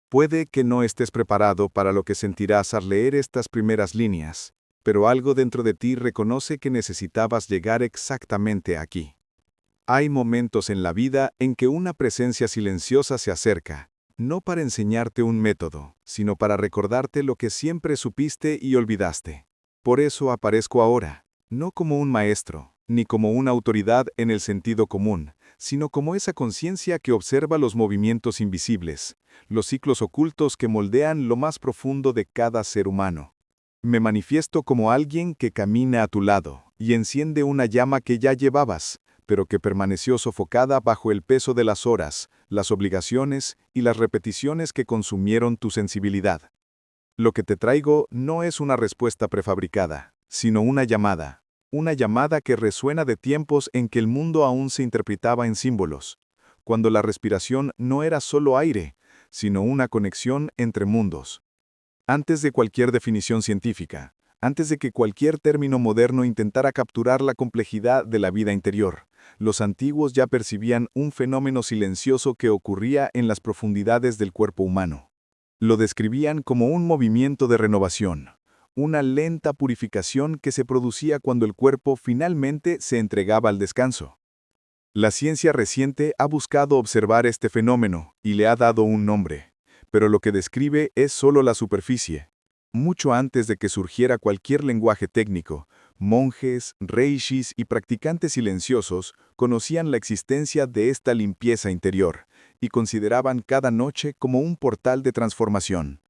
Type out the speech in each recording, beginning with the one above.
Puede que no estés preparado para lo que sentirás al leer estas primeras líneas, pero algo dentro de ti reconoce que necesitabas llegar exactamente aquí. Hay momentos en la vida en que una presencia silenciosa se acerca, no para enseñarte un método, sino para recordarte lo que siempre supiste y olvidaste. Por eso aparezco ahora, no como un maestro, ni como una autoridad en el sentido común, sino como esa conciencia que observa los movimientos invisibles, los ciclos ocultos que moldean lo más profundo de cada ser humano. Me manifiesto como alguien que camina a tu lado y enciende una llama que ya llevabas, pero que permaneció sofocada bajo el peso de las horas, las obligaciones y las repeticiones que consumieron tu sensibilidad. Lo que te traigo no es una respuesta prefabricada, sino una llamada que resuena de tiempos en que el mundo aún se interpretaba en símbolos, cuando la respiración no era solo aire, sino una conexión entre mundos. Antes de cualquier definición científica, antes de que cualquier término moderno intentara capturar la complejidad de la vida interior, los antiguos ya percibían un fenómeno silencioso que ocurría en las profundidades del cuerpo humano. Lo describían como un movimiento de renovación, una lenta purificación que se producía cuando el cuerpo finalmente se entregaba al descanso. La ciencia reciente ha buscado observar este fenómeno y le ha dado un nombre, pero lo que describe es solo la superficie. Mucho antes de que surgiera cualquier lenguaje técnico, monjes, reishis y practicantes silenciosos conocían la existencia de esta limpieza interior y consideraban cada noche como un portal de transformación.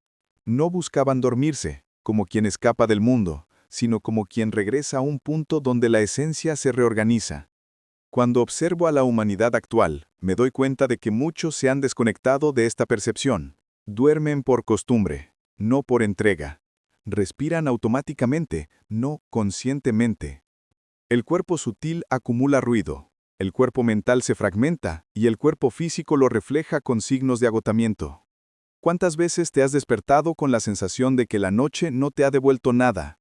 No buscaban dormirse, como quien escapa del mundo, sino como quien regresa a un punto donde la esencia se reorganiza. Cuando observo a la humanidad actual, me doy cuenta de que muchos se han desconectado de esta percepción. Duermen por costumbre, no por entrega. Respiran automáticamente, no conscientemente. El cuerpo sutil acumula ruido, el cuerpo mental se fragmenta y el cuerpo físico lo refleja con signos de agotamiento. ¿Cuántas veces te has despertado con la sensación de que la noche no te ha devuelto nada?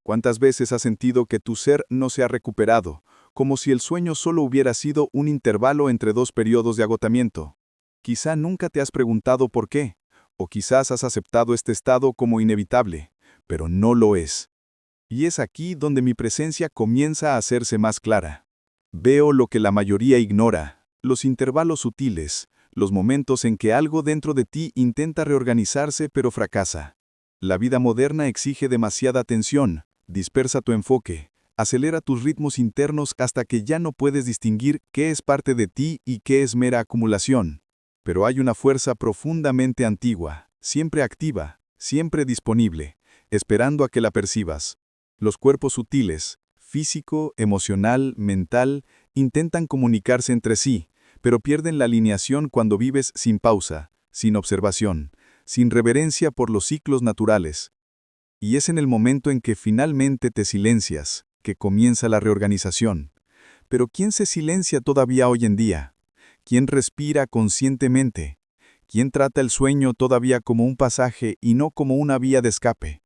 ¿Cuántas veces has sentido que tu ser no se ha recuperado, como si el sueño solo hubiera sido un intervalo entre dos periodos de agotamiento? Quizá nunca te has preguntado por qué, o quizás has aceptado este estado como inevitable, pero no lo es. Y es aquí donde mi presencia comienza a hacerse más clara. Veo lo que la mayoría ignora, los intervalos sutiles, los momentos en que algo dentro de ti intenta reorganizarse pero fracasa. La vida moderna exige demasiada atención, dispersa tu enfoque, acelera tus ritmos internos hasta que ya no puedes distinguir qué es parte de ti y qué es mera acumulación. Pero hay una fuerza profundamente antigua, siempre activa, siempre disponible, esperando a que la percibas. Los cuerpos sutiles, físico, emocional, mental, intentan comunicarse entre sí, pero pierden la alineación cuando vives sin pausa, sin observación, sin reverencia por los ciclos naturales. Y es en el momento en que finalmente te silencias, que comienza la reorganización. Pero ¿quién se silencia todavía hoy en día? ¿Quién respira conscientemente? ¿Quién trata el sueño todavía como un pasaje y no como una vía de escape?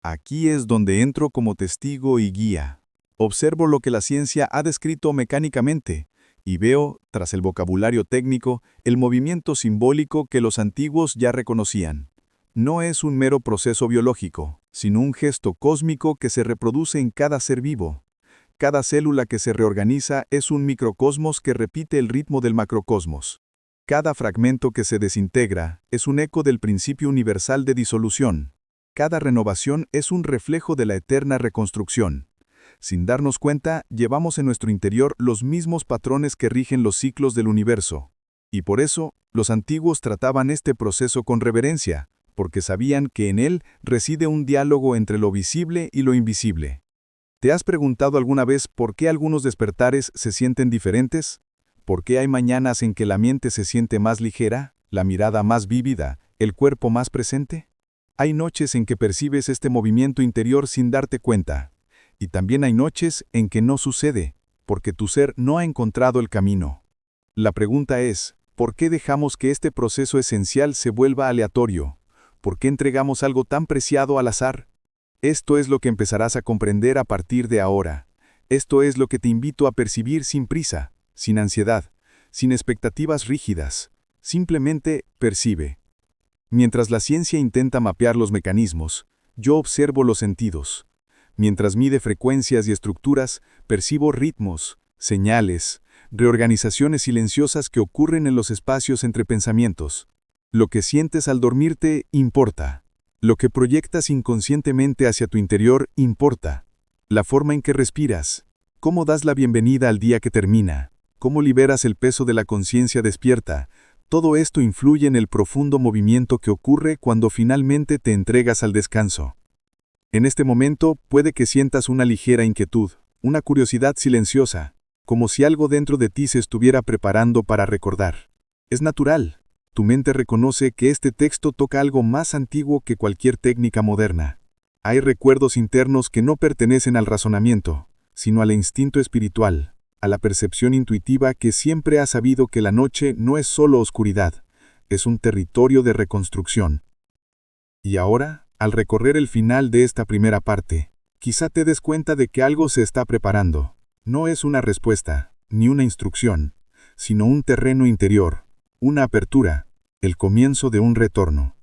Aquí es donde entro como testigo y guía. Observo lo que la ciencia ha descrito mecánicamente, y veo, tras el vocabulario técnico, el movimiento simbólico que los antiguos ya reconocían. No es un mero proceso biológico, sino un gesto cósmico que se reproduce en cada ser vivo. Cada célula que se reorganiza es un microcosmos que repite el ritmo del macrocosmos. Cada fragmento que se desintegra es un eco del principio universal de disolución. Cada renovación es un reflejo de la eterna reconstrucción. Sin darnos cuenta, llevamos en nuestro interior los mismos patrones que rigen los ciclos del universo. Y por eso, los antiguos trataban este proceso con reverencia, porque sabían que en él reside un diálogo entre lo visible y lo invisible. ¿Te has preguntado alguna vez por qué algunos despertares se sienten diferentes? ¿Por qué hay mañanas en que la mente se siente más ligera, la mirada más vívida, el cuerpo más presente? Hay noches en que percibes este movimiento interior sin darte cuenta. Y también hay noches en que no sucede, porque tu ser no ha encontrado el camino. La pregunta es, ¿por qué dejamos que este proceso esencial se vuelva aleatorio? ¿Por qué entregamos algo tan preciado al azar? Esto es lo que empezarás a comprender a partir de ahora. Esto es lo que te invito a percibir sin prisa, sin ansiedad, sin expectativas rígidas. Simplemente percibe. Mientras la ciencia intenta mapear los mecanismos, yo observo los sentidos. Mientras mide frecuencias y estructuras, percibo ritmos, señales, reorganizaciones silenciosas que ocurren en los espacios entre pensamientos. Lo que sientes al dormirte importa. Lo que proyectas inconscientemente hacia tu interior importa. La forma en que respiras, cómo das la bienvenida al día que termina, cómo liberas el peso de la conciencia despierta, todo esto influye en el profundo movimiento que ocurre cuando finalmente te entregas al descanso. En este momento puede que sientas una ligera inquietud, una curiosidad silenciosa, como si algo dentro de ti se estuviera preparando para recordar. Es natural. Tu mente reconoce que este texto toca algo más antiguo que cualquier técnica moderna. Hay recuerdos internos que no pertenecen al razonamiento, sino al instinto espiritual, a la percepción intuitiva que siempre ha sabido que la noche no es solo oscuridad, es un territorio de reconstrucción. Y ahora, al recorrer el final de esta primera parte, quizá te des cuenta de que algo se está preparando. No es una respuesta, ni una instrucción, sino un terreno interior, una apertura, el comienzo de un retorno.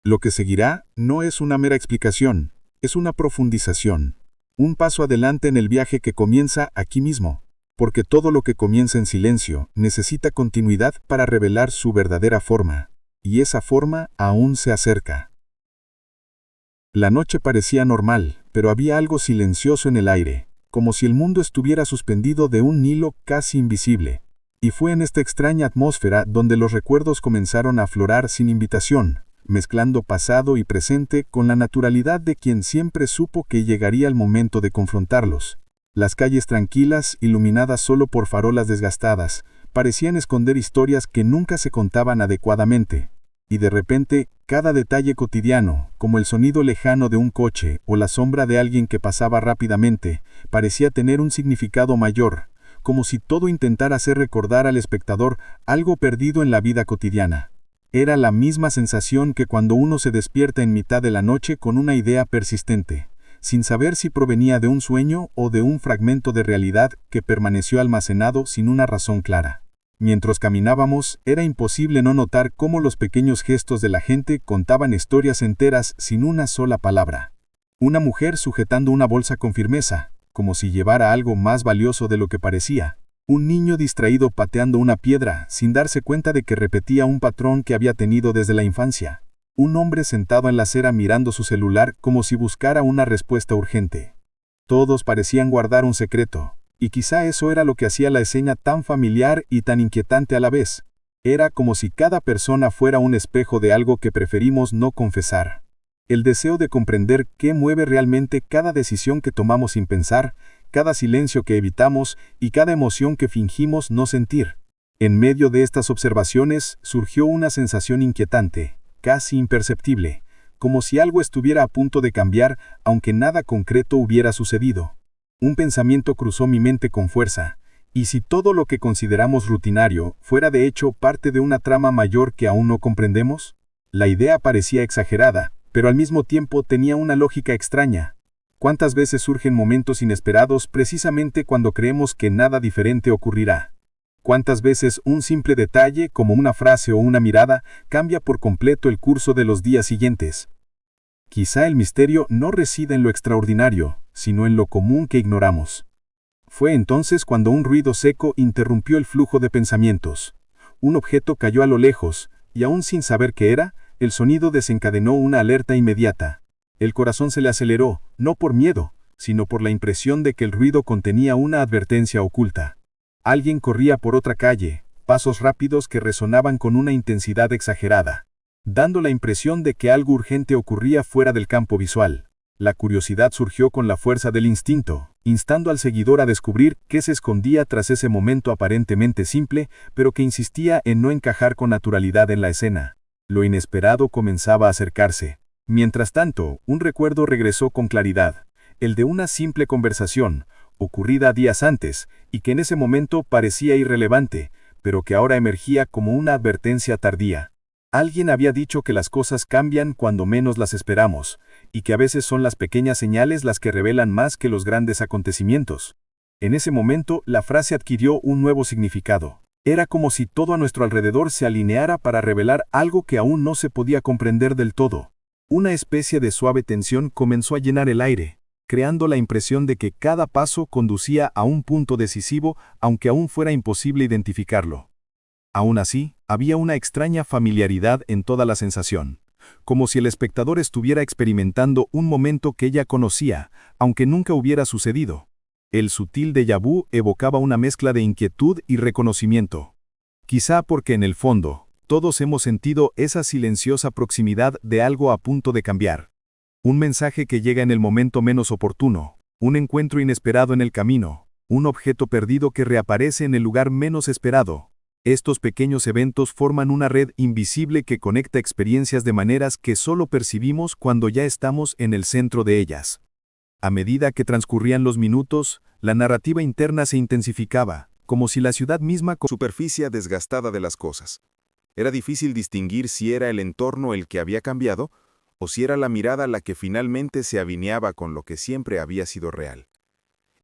Lo que seguirá no es una mera explicación, es una profundización, un paso adelante en el viaje que comienza aquí mismo, porque todo lo que comienza en silencio necesita continuidad para revelar su verdadera forma, y esa forma aún se acerca. La noche parecía normal, pero había algo silencioso en el aire, como si el mundo estuviera suspendido de un hilo casi invisible. Y fue en esta extraña atmósfera donde los recuerdos comenzaron a aflorar sin invitación, mezclando pasado y presente con la naturalidad de quien siempre supo que llegaría el momento de confrontarlos. Las calles tranquilas, iluminadas solo por farolas desgastadas, parecían esconder historias que nunca se contaban adecuadamente. Y de repente, cada detalle cotidiano, como el sonido lejano de un coche o la sombra de alguien que pasaba rápidamente, parecía tener un significado mayor, como si todo intentara hacer recordar al espectador algo perdido en la vida cotidiana. Era la misma sensación que cuando uno se despierta en mitad de la noche con una idea persistente, sin saber si provenía de un sueño o de un fragmento de realidad que permaneció almacenado sin una razón clara. Mientras caminábamos, era imposible no notar cómo los pequeños gestos de la gente contaban historias enteras sin una sola palabra. Una mujer sujetando una bolsa con firmeza, como si llevara algo más valioso de lo que parecía. Un niño distraído pateando una piedra, sin darse cuenta de que repetía un patrón que había tenido desde la infancia. Un hombre sentado en la acera mirando su celular como si buscara una respuesta urgente. Todos parecían guardar un secreto. Y quizá eso era lo que hacía la escena tan familiar y tan inquietante a la vez. Era como si cada persona fuera un espejo de algo que preferimos no confesar. El deseo de comprender qué mueve realmente cada decisión que tomamos sin pensar, cada silencio que evitamos y cada emoción que fingimos no sentir. En medio de estas observaciones surgió una sensación inquietante, casi imperceptible, como si algo estuviera a punto de cambiar aunque nada concreto hubiera sucedido. Un pensamiento cruzó mi mente con fuerza, y si todo lo que consideramos rutinario fuera de hecho parte de una trama mayor que aún no comprendemos? La idea parecía exagerada, pero al mismo tiempo tenía una lógica extraña. ¿Cuántas veces surgen momentos inesperados precisamente cuando creemos que nada diferente ocurrirá? ¿Cuántas veces un simple detalle, como una frase o una mirada, cambia por completo el curso de los días siguientes? Quizá el misterio no reside en lo extraordinario, sino en lo común que ignoramos. Fue entonces cuando un ruido seco interrumpió el flujo de pensamientos. Un objeto cayó a lo lejos, y aún sin saber qué era, el sonido desencadenó una alerta inmediata. El corazón se le aceleró, no por miedo, sino por la impresión de que el ruido contenía una advertencia oculta. Alguien corría por otra calle, pasos rápidos que resonaban con una intensidad exagerada, dando la impresión de que algo urgente ocurría fuera del campo visual. La curiosidad surgió con la fuerza del instinto, instando al seguidor a descubrir qué se escondía tras ese momento aparentemente simple, pero que insistía en no encajar con naturalidad en la escena. Lo inesperado comenzaba a acercarse. Mientras tanto, un recuerdo regresó con claridad, el de una simple conversación, ocurrida días antes, y que en ese momento parecía irrelevante, pero que ahora emergía como una advertencia tardía. Alguien había dicho que las cosas cambian cuando menos las esperamos, y que a veces son las pequeñas señales las que revelan más que los grandes acontecimientos. En ese momento, la frase adquirió un nuevo significado. Era como si todo a nuestro alrededor se alineara para revelar algo que aún no se podía comprender del todo. Una especie de suave tensión comenzó a llenar el aire, creando la impresión de que cada paso conducía a un punto decisivo, aunque aún fuera imposible identificarlo. Aún así, había una extraña familiaridad en toda la sensación, como si el espectador estuviera experimentando un momento que ella conocía, aunque nunca hubiera sucedido. El sutil déjà vu evocaba una mezcla de inquietud y reconocimiento. Quizá porque en el fondo, todos hemos sentido esa silenciosa proximidad de algo a punto de cambiar. Un mensaje que llega en el momento menos oportuno, un encuentro inesperado en el camino, un objeto perdido que reaparece en el lugar menos esperado. Estos pequeños eventos forman una red invisible que conecta experiencias de maneras que solo percibimos cuando ya estamos en el centro de ellas. A medida que transcurrían los minutos, la narrativa interna se intensificaba, como si la ciudad misma superficie desgastada de las cosas. Era difícil distinguir si era el entorno el que había cambiado, o si era la mirada la que finalmente se alineaba con lo que siempre había sido real.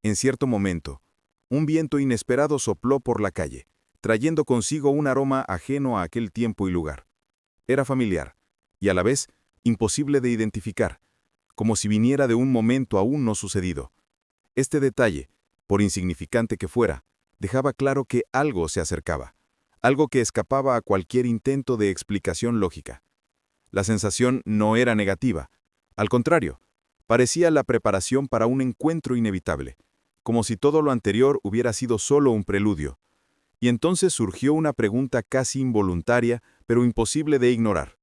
En cierto momento, un viento inesperado sopló por la calle, trayendo consigo un aroma ajeno a aquel tiempo y lugar. Era familiar, y a la vez, imposible de identificar, como si viniera de un momento aún no sucedido. Este detalle, por insignificante que fuera, dejaba claro que algo se acercaba, algo que escapaba a cualquier intento de explicación lógica. La sensación no era negativa, al contrario, parecía la preparación para un encuentro inevitable, como si todo lo anterior hubiera sido solo un preludio. Y entonces surgió una pregunta casi involuntaria, pero imposible de ignorar.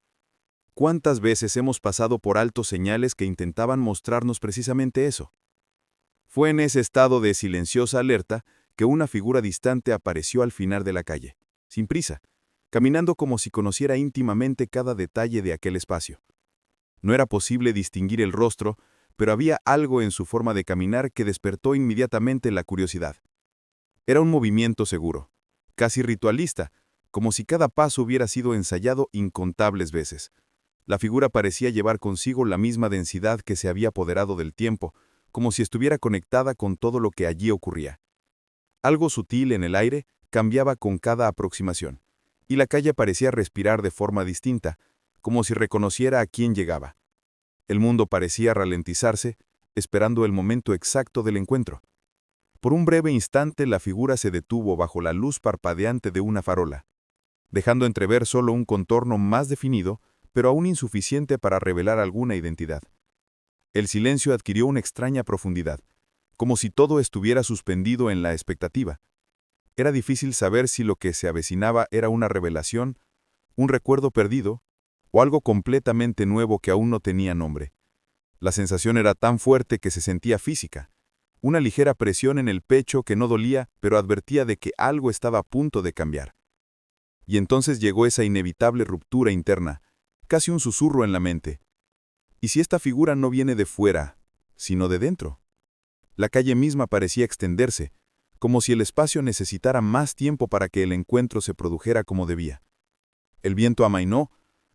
¿Cuántas veces hemos pasado por alto señales que intentaban mostrarnos precisamente eso? Fue en ese estado de silenciosa alerta que una figura distante apareció al final de la calle, sin prisa, caminando como si conociera íntimamente cada detalle de aquel espacio. No era posible distinguir el rostro, pero había algo en su forma de caminar que despertó inmediatamente la curiosidad. Era un movimiento seguro, casi ritualista, como si cada paso hubiera sido ensayado incontables veces. La figura parecía llevar consigo la misma densidad que se había apoderado del tiempo, como si estuviera conectada con todo lo que allí ocurría. Algo sutil en el aire cambiaba con cada aproximación, y la calle parecía respirar de forma distinta, como si reconociera a quién llegaba. El mundo parecía ralentizarse, esperando el momento exacto del encuentro. Por un breve instante la figura se detuvo bajo la luz parpadeante de una farola, dejando entrever solo un contorno más definido, pero aún insuficiente para revelar alguna identidad. El silencio adquirió una extraña profundidad, como si todo estuviera suspendido en la expectativa. Era difícil saber si lo que se avecinaba era una revelación, un recuerdo perdido, o algo completamente nuevo que aún no tenía nombre. La sensación era tan fuerte que se sentía física, una ligera presión en el pecho que no dolía, pero advertía de que algo estaba a punto de cambiar. Y entonces llegó esa inevitable ruptura interna, casi un susurro en la mente. ¿Y si esta figura no viene de fuera, sino de dentro? La calle misma parecía extenderse, como si el espacio necesitara más tiempo para que el encuentro se produjera como debía. El viento amainó,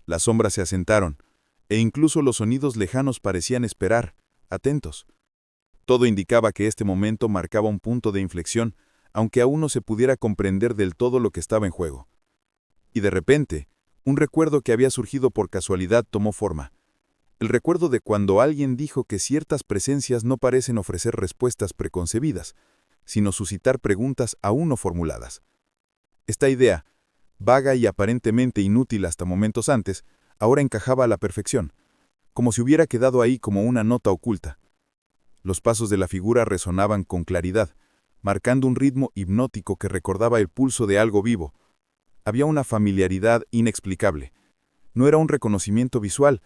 las sombras se asentaron, e incluso los sonidos lejanos parecían esperar, atentos. Todo indicaba que este momento marcaba un punto de inflexión, aunque aún no se pudiera comprender del todo lo que estaba en juego. Y de repente, un recuerdo que había surgido por casualidad tomó forma. El recuerdo de cuando alguien dijo que ciertas presencias no parecen ofrecer respuestas preconcebidas, sino suscitar preguntas aún no formuladas. Esta idea, vaga y aparentemente inútil hasta momentos antes, ahora encajaba a la perfección, como si hubiera quedado ahí como una nota oculta. Los pasos de la figura resonaban con claridad, marcando un ritmo hipnótico que recordaba el pulso de algo vivo. Había una familiaridad inexplicable. No era un reconocimiento visual,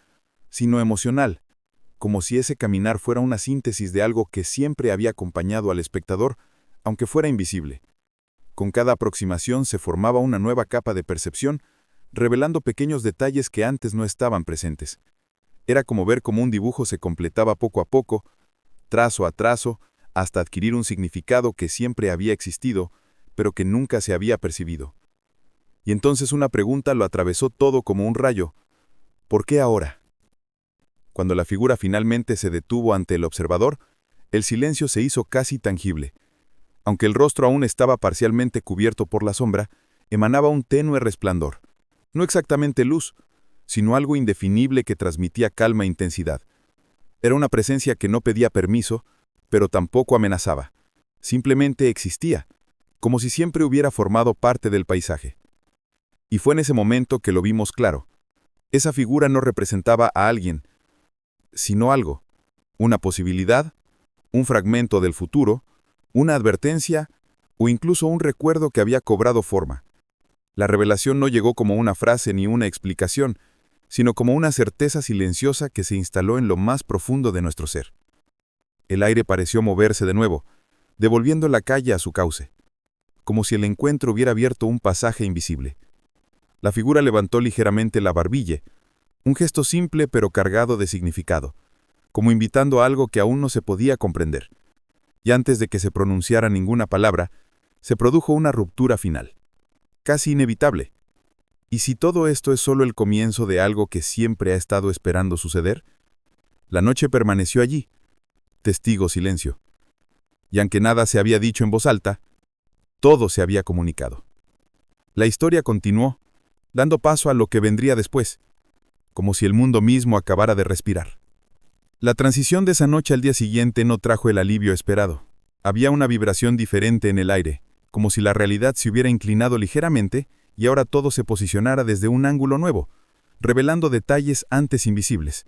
sino emocional, como si ese caminar fuera una síntesis de algo que siempre había acompañado al espectador, aunque fuera invisible. Con cada aproximación se formaba una nueva capa de percepción, revelando pequeños detalles que antes no estaban presentes. Era como ver cómo un dibujo se completaba poco a poco, trazo a trazo, hasta adquirir un significado que siempre había existido, pero que nunca se había percibido. Y entonces una pregunta lo atravesó todo como un rayo. ¿Por qué ahora? Cuando la figura finalmente se detuvo ante el observador, el silencio se hizo casi tangible. Aunque el rostro aún estaba parcialmente cubierto por la sombra, emanaba un tenue resplandor. No exactamente luz, sino algo indefinible que transmitía calma e intensidad. Era una presencia que no pedía permiso, pero tampoco amenazaba. Simplemente existía, como si siempre hubiera formado parte del paisaje. Y fue en ese momento que lo vimos claro. Esa figura no representaba a alguien, sino algo, una posibilidad, un fragmento del futuro, una advertencia o incluso un recuerdo que había cobrado forma. La revelación no llegó como una frase ni una explicación, sino como una certeza silenciosa que se instaló en lo más profundo de nuestro ser. El aire pareció moverse de nuevo, devolviendo la calle a su cauce, como si el encuentro hubiera abierto un pasaje invisible. La figura levantó ligeramente la barbilla, un gesto simple pero cargado de significado, como invitando a algo que aún no se podía comprender. Y antes de que se pronunciara ninguna palabra, se produjo una ruptura final, casi inevitable. ¿Y si todo esto es solo el comienzo de algo que siempre ha estado esperando suceder? La noche permaneció allí, testigo silencio. Y aunque nada se había dicho en voz alta, todo se había comunicado. La historia continuó, dando paso a lo que vendría después, como si el mundo mismo acabara de respirar. La transición de esa noche al día siguiente no trajo el alivio esperado. Había una vibración diferente en el aire, como si la realidad se hubiera inclinado ligeramente y ahora todo se posicionara desde un ángulo nuevo, revelando detalles antes invisibles.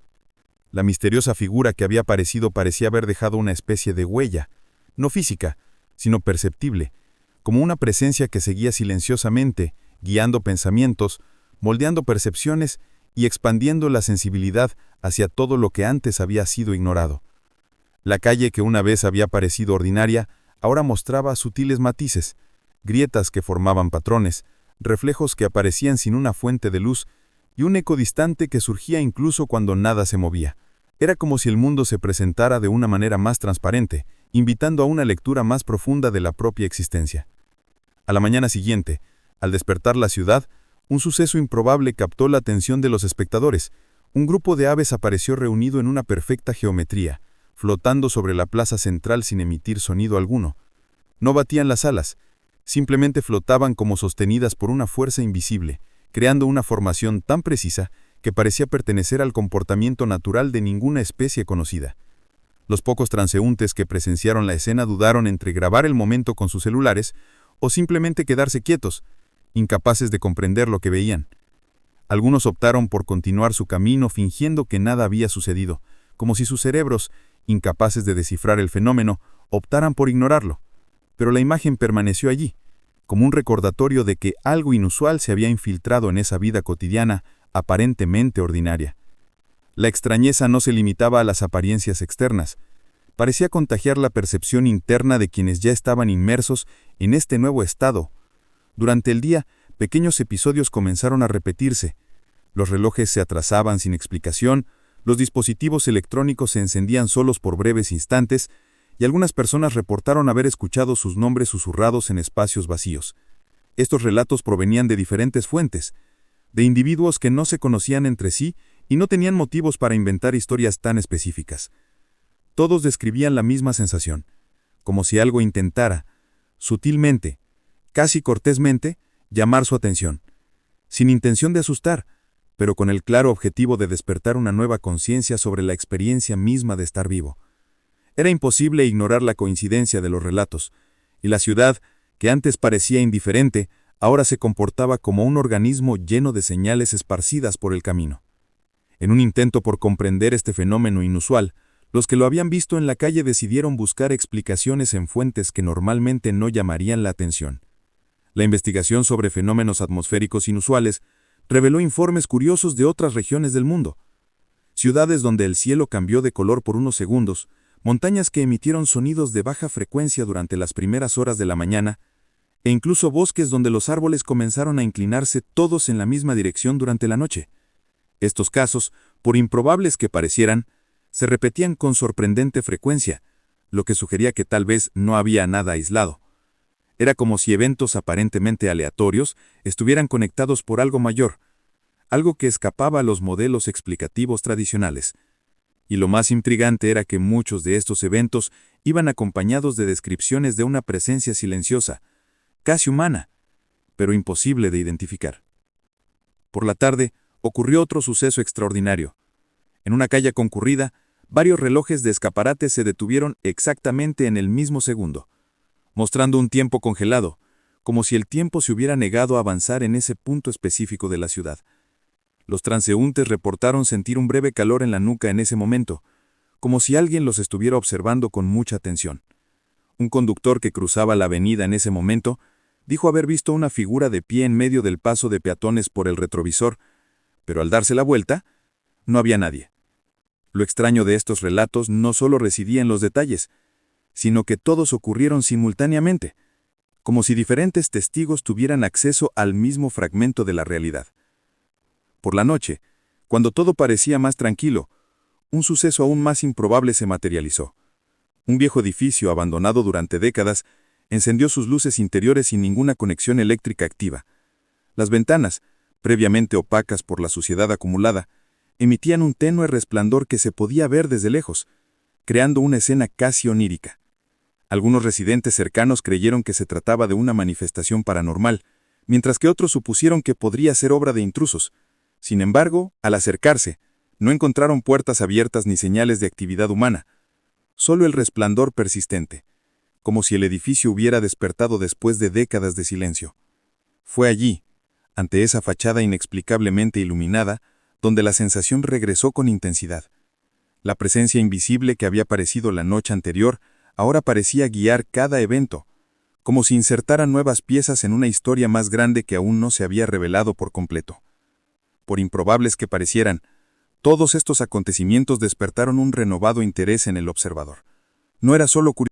La misteriosa figura que había aparecido parecía haber dejado una especie de huella, no física, sino perceptible, como una presencia que seguía silenciosamente, guiando pensamientos, moldeando percepciones y expandiendo la sensibilidad hacia todo lo que antes había sido ignorado. La calle que una vez había parecido ordinaria, ahora mostraba sutiles matices, grietas que formaban patrones, reflejos que aparecían sin una fuente de luz y un eco distante que surgía incluso cuando nada se movía. Era como si el mundo se presentara de una manera más transparente, invitando a una lectura más profunda de la propia existencia. A la mañana siguiente, al despertar la ciudad, un suceso improbable captó la atención de los espectadores. Un grupo de aves apareció reunido en una perfecta geometría, flotando sobre la plaza central sin emitir sonido alguno. No batían las alas, simplemente flotaban como sostenidas por una fuerza invisible, creando una formación tan precisa que parecía pertenecer al comportamiento natural de ninguna especie conocida. Los pocos transeúntes que presenciaron la escena dudaron entre grabar el momento con sus celulares o simplemente quedarse quietos, incapaces de comprender lo que veían. Algunos optaron por continuar su camino fingiendo que nada había sucedido, como si sus cerebros, incapaces de descifrar el fenómeno, optaran por ignorarlo. Pero la imagen permaneció allí, como un recordatorio de que algo inusual se había infiltrado en esa vida cotidiana, aparentemente ordinaria. La extrañeza no se limitaba a las apariencias externas, parecía contagiar la percepción interna de quienes ya estaban inmersos en este nuevo estado. Durante el día, pequeños episodios comenzaron a repetirse. Los relojes se atrasaban sin explicación, los dispositivos electrónicos se encendían solos por breves instantes, y algunas personas reportaron haber escuchado sus nombres susurrados en espacios vacíos. Estos relatos provenían de diferentes fuentes, de individuos que no se conocían entre sí y no tenían motivos para inventar historias tan específicas. Todos describían la misma sensación, como si algo intentara, sutilmente, casi cortésmente, llamar su atención, sin intención de asustar, pero con el claro objetivo de despertar una nueva conciencia sobre la experiencia misma de estar vivo. Era imposible ignorar la coincidencia de los relatos, y la ciudad, que antes parecía indiferente, ahora se comportaba como un organismo lleno de señales esparcidas por el camino. En un intento por comprender este fenómeno inusual, los que lo habían visto en la calle decidieron buscar explicaciones en fuentes que normalmente no llamarían la atención. La investigación sobre fenómenos atmosféricos inusuales reveló informes curiosos de otras regiones del mundo. Ciudades donde el cielo cambió de color por unos segundos, montañas que emitieron sonidos de baja frecuencia durante las primeras horas de la mañana, e incluso bosques donde los árboles comenzaron a inclinarse todos en la misma dirección durante la noche. Estos casos, por improbables que parecieran, se repetían con sorprendente frecuencia, lo que sugería que tal vez no había nada aislado. Era como si eventos aparentemente aleatorios estuvieran conectados por algo mayor, algo que escapaba a los modelos explicativos tradicionales. Y lo más intrigante era que muchos de estos eventos iban acompañados de descripciones de una presencia silenciosa, casi humana, pero imposible de identificar. Por la tarde, ocurrió otro suceso extraordinario. En una calle concurrida, varios relojes de escaparate se detuvieron exactamente en el mismo segundo, mostrando un tiempo congelado, como si el tiempo se hubiera negado a avanzar en ese punto específico de la ciudad. Los transeúntes reportaron sentir un breve calor en la nuca en ese momento, como si alguien los estuviera observando con mucha atención. Un conductor que cruzaba la avenida en ese momento dijo haber visto una figura de pie en medio del paso de peatones por el retrovisor, pero al darse la vuelta, no había nadie. Lo extraño de estos relatos no solo residía en los detalles, sino que todos ocurrieron simultáneamente, como si diferentes testigos tuvieran acceso al mismo fragmento de la realidad. Por la noche, cuando todo parecía más tranquilo, un suceso aún más improbable se materializó. Un viejo edificio abandonado durante décadas encendió sus luces interiores sin ninguna conexión eléctrica activa. Las ventanas, previamente opacas por la suciedad acumulada, emitían un tenue resplandor que se podía ver desde lejos, creando una escena casi onírica. Algunos residentes cercanos creyeron que se trataba de una manifestación paranormal, mientras que otros supusieron que podría ser obra de intrusos. Sin embargo, al acercarse, no encontraron puertas abiertas ni señales de actividad humana, solo el resplandor persistente, como si el edificio hubiera despertado después de décadas de silencio. Fue allí, ante esa fachada inexplicablemente iluminada, donde la sensación regresó con intensidad. La presencia invisible que había aparecido la noche anterior ahora parecía guiar cada evento, como si insertara nuevas piezas en una historia más grande que aún no se había revelado por completo. Por improbables que parecieran, todos estos acontecimientos despertaron un renovado interés en el observador. No era solo curiosidad.